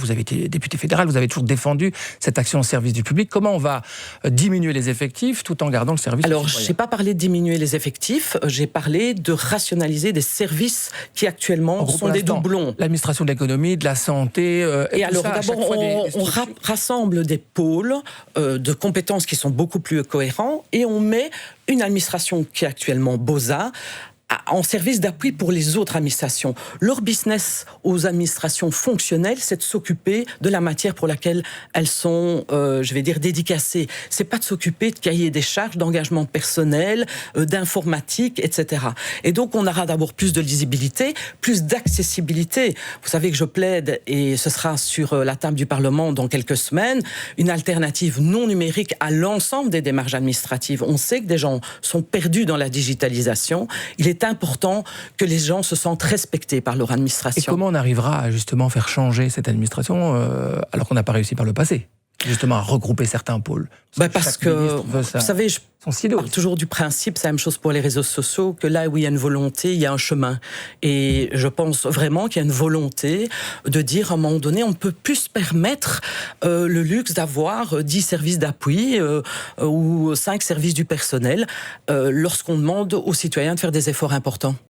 Vous avez été député fédéral, vous avez toujours défendu cette action au service du public. Comment on va diminuer les effectifs tout en gardant le service? Alors, je n'ai pas parlé de diminuer les effectifs, j'ai parlé de rationaliser des services qui actuellement sont des doublons. L'administration de l'économie, de la santé... et alors, d'abord, on rassemble des pôles de compétences qui sont beaucoup plus cohérents et on met une administration qui est actuellement Beaux-Arts en service d'appui pour les autres administrations. Leur business aux administrations fonctionnelles, c'est de s'occuper de la matière pour laquelle elles sont, dédicacées. C'est pas de s'occuper de cahier des charges, d'engagement personnel, d'informatique, etc. Et donc, on aura d'abord plus de lisibilité, plus d'accessibilité. Vous savez que je plaide, et ce sera sur la table du Parlement dans quelques semaines, une alternative non numérique à l'ensemble des démarches administratives. On sait que des gens sont perdus dans la digitalisation. Il est important que les gens se sentent respectés par leur administration. Et comment on arrivera à justement faire changer cette administration alors qu'on n'a pas réussi par le passé, justement à regrouper certains pôles? Parce que, vous savez, je parle toujours du principe, c'est la même chose pour les réseaux sociaux, que là où il y a une volonté, il y a un chemin. Et je pense vraiment qu'il y a une volonté de dire à un moment donné, on ne peut plus se permettre le luxe d'avoir 10 services d'appui ou 5 services du personnel lorsqu'on demande aux citoyens de faire des efforts importants.